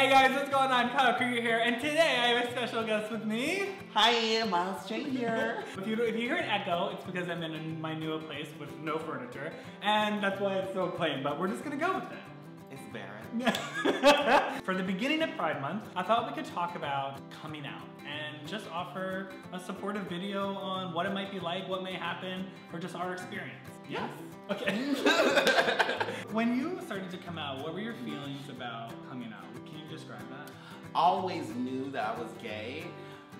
Hey guys, what's going on? Kyle Krieger here, and today I have a special guest with me. Hi, Miles J here. If you hear an echo, it's because I'm in my new place with no furniture, and that's why it's so plain, but we're just gonna go with it. It's barren. For the beginning of Pride Month, I thought we could talk about coming out and just offer a supportive video on what it might be like, what may happen, or just our experience. Yes. Okay. When you started to come out, what were your feelings about coming out? Can you describe that? Always knew that I was gay,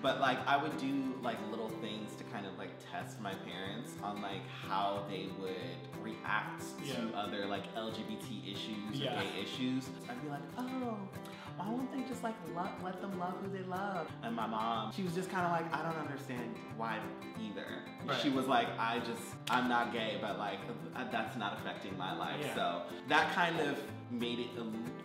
but like I would do like little things to kind of like test my parents on like how they would react to other like LGBT issues or gay issues. I'd be like, oh, why won't they just like let them love who they love? And my mom, she was just kind of like, I don't understand why either. Right. She was like, I'm not gay, but like that's not affecting my life. Yeah. So that kind of made it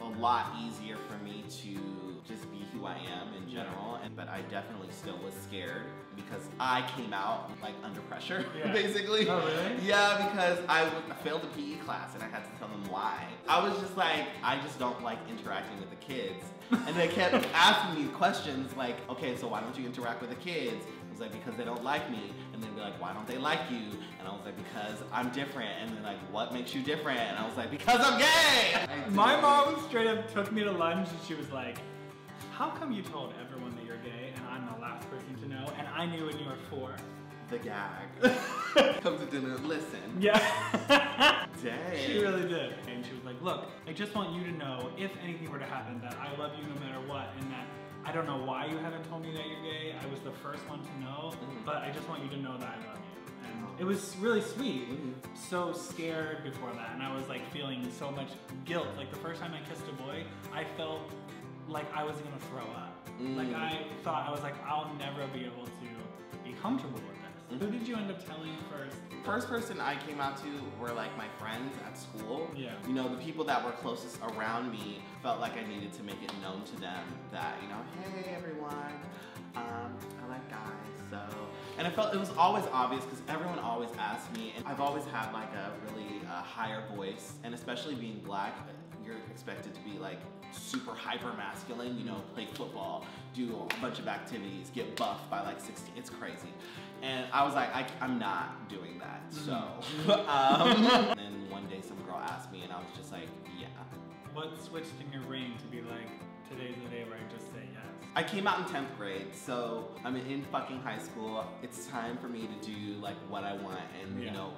a lot easier for me to just be who I am in general. But I definitely still was scared because I came out like under pressure, basically. Oh really? Yeah, because I failed a PE class and I had to tell them why. I was just like, I just don't like interacting with the kids. And they kept asking me questions like, okay, so why don't you interact with the kids? I was like, because they don't like me. And they'd be like, why don't they like you? And I was like, because I'm different. And they're like, what makes you different? And I was like, because I'm gay! My mom straight up took me to lunch and she was like, how come you told everyone that you're gay and I'm the last person to know and I knew when you were 4? The gag. Come to dinner, listen. Yeah. Dang. She really did. And she was like, look, I just want you to know if anything were to happen that I love you no matter what, and that I don't know why you haven't told me that you're gay. I was the first one to know, but I just want you to know that I love you. And it was really sweet. So scared before that, and I was like feeling so much guilt. Like the first time I kissed a boy, I felt like I was gonna throw up. Like I thought, I was like, I'll never be able to be comfortable with this. Who did you end up telling first? First person I came out to were like my friends at school. Yeah. You know, the people that were closest around me felt like I needed to make it known to them that, you know, hey everyone, I like guys, so. And it was always obvious because everyone always asked me, and I've always had like a really higher voice, and especially being black, you're expected to be like super hyper masculine, you know, play football, do a bunch of activities, get buffed by like 16, it's crazy. And I was like, I'm not doing that, so. And then one day some girl asked me and I was just like, yeah. What switched in your brain to be like, today's the day where I just say yes? I came out in 10th grade, so I'm in fucking high school. It's time for me to do like what I want and you know,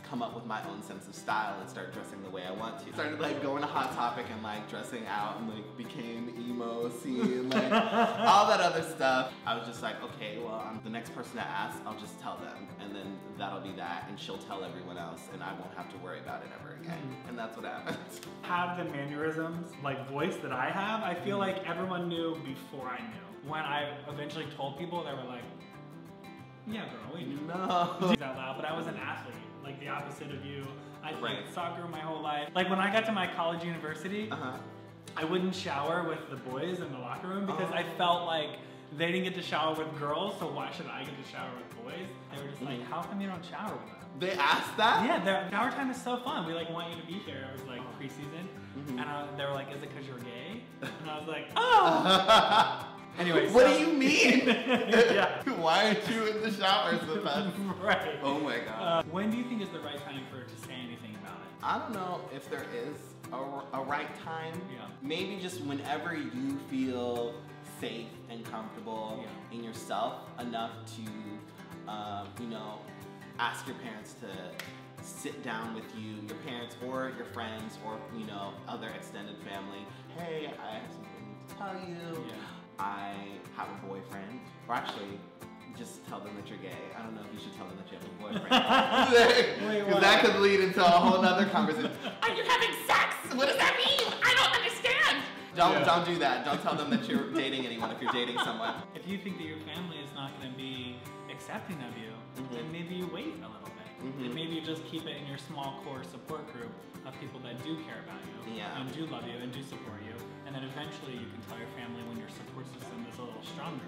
come up with my own sense of style and start dressing the way I want to. Started like going to Hot Topic and like dressing out and like became emo scene, like all that other stuff. I was just like, okay, well, I'm the next person that asks, I'll just tell them, and then that'll be that, and she'll tell everyone else, and I won't have to worry about it ever again. And that's what happened. Have the mannerisms, like voice that I have, I feel like everyone knew before I knew. When I eventually told people, they were like, yeah, girl, we knew. No. Out loud, but I was an athlete, like the opposite of you. I played soccer my whole life. Like when I got to my college university, I wouldn't shower with the boys in the locker room because I felt like they didn't get to shower with girls, so why should I get to shower with boys? They were just like, how come you don't shower with them? They asked that? Yeah, shower time is so fun. We like want you to be here. It was like preseason, and they were like, is it because you're gay? And I was like, oh! Anyway, what do you mean? Yeah. Why aren't you in the showers with us? Right. Oh my god. When do you think is the right time for her to say anything about it? I don't know if there is a right time. Yeah. Maybe just whenever you feel safe and comfortable in yourself enough to, you know, ask your parents to sit down with you, your parents or your friends or, you know, other extended family. Hey, I have something to tell you. Yeah. I have a boyfriend. Or actually, just tell them that you're gay. I don't know if you should tell them that you have a boyfriend. Because that could lead into a whole other conversation. Are you having sex? What does that mean? I don't understand. Don't do that. Don't tell them that you're dating anyone if you're dating someone. If you think that your family is not going to be accepting of you, then maybe you wait a little bit. And maybe you just keep it in your small core support group of people that do care about you and do love you and do support you. And then eventually you can tell your family when your support system is a little stronger.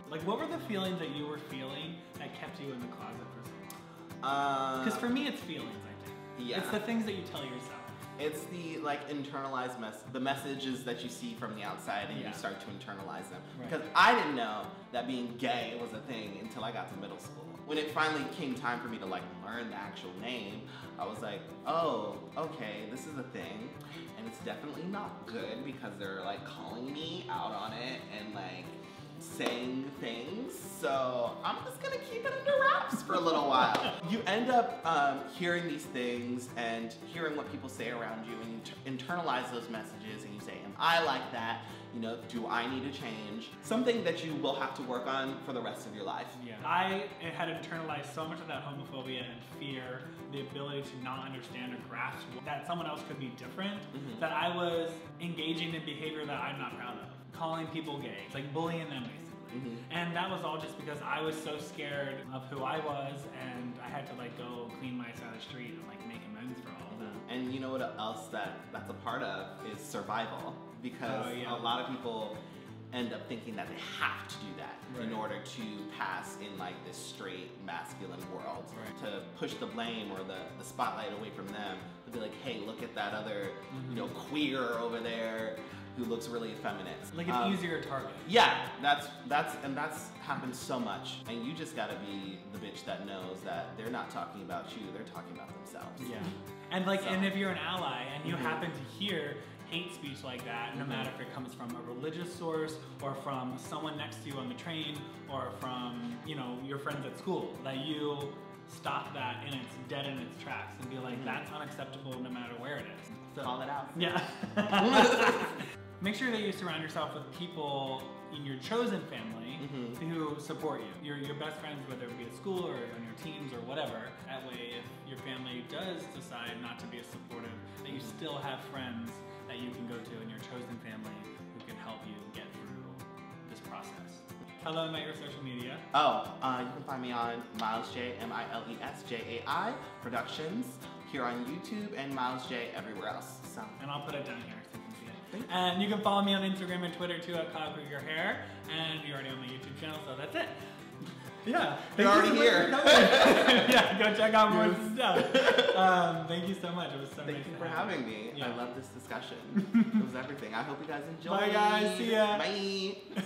Like what were the feelings that you were feeling that kept you in the closet for so long? Because for me it's feelings, I think. Yeah. It's the things that you tell yourself. It's the like internalized the messages that you see from the outside and you start to internalize them. Right. Because I didn't know that being gay was a thing until I got to middle school. When it finally came time for me to like learn the actual name, I was like, oh, okay, this is a thing. And it's definitely not good because they're like calling me out on it and like saying things. So I'm just gonna keep it under wraps for a little while. You end up hearing these things and hearing what people say around you, and you internalize those messages and you say, am I like that? You know, do I need to change? Something that you will have to work on for the rest of your life. Yeah. I had internalized so much of that homophobia and fear, the ability to not understand or grasp that someone else could be different, that I was engaging in behavior that I'm not proud of. Calling people gay, like bullying them basically. And that was all just because I was so scared of who I was, and I had to like go clean my side of the street and like make amends for all of that. And you know what else that's a part of is survival. Because a lot of people end up thinking that they have to do that in order to pass in like this straight masculine world. To push the blame or the spotlight away from them. To be like, hey, look at that other you know, queer over there who looks really effeminate. Like an easier target. Yeah, that's happened so much. And you just gotta be the bitch that knows that they're not talking about you, they're talking about themselves. Yeah. And like, and if you're an ally and you happen to hear hate speech like that, no matter if it comes from a religious source or from someone next to you on the train or from, you know, your friends at school, that you stop that and it's dead in its tracks and be like, that's unacceptable no matter where it is. So, call it out. Yeah. Make sure that you surround yourself with people in your chosen family who support you. Your best friends, whether it be at school or on your teams or whatever. That way, if your family does decide not to be as supportive, that you still have friends that you can go to in your chosen family who can help you get through this process. Tell them about your social media. Oh, you can find me on Miles J, MilesJai Productions here on YouTube, and Miles J everywhere else. So. And I'll put it down here so you can see it. And you can follow me on Instagram and Twitter too at Krieger Hair. And you're already on my YouTube channel, so that's it. Yeah. You're already here. Yeah, go check out more stuff. Thank you so much. It was so nice. Thank you for having me. Yeah. I love this discussion. It was everything. I hope you guys enjoyed. Bye guys. See ya. Bye.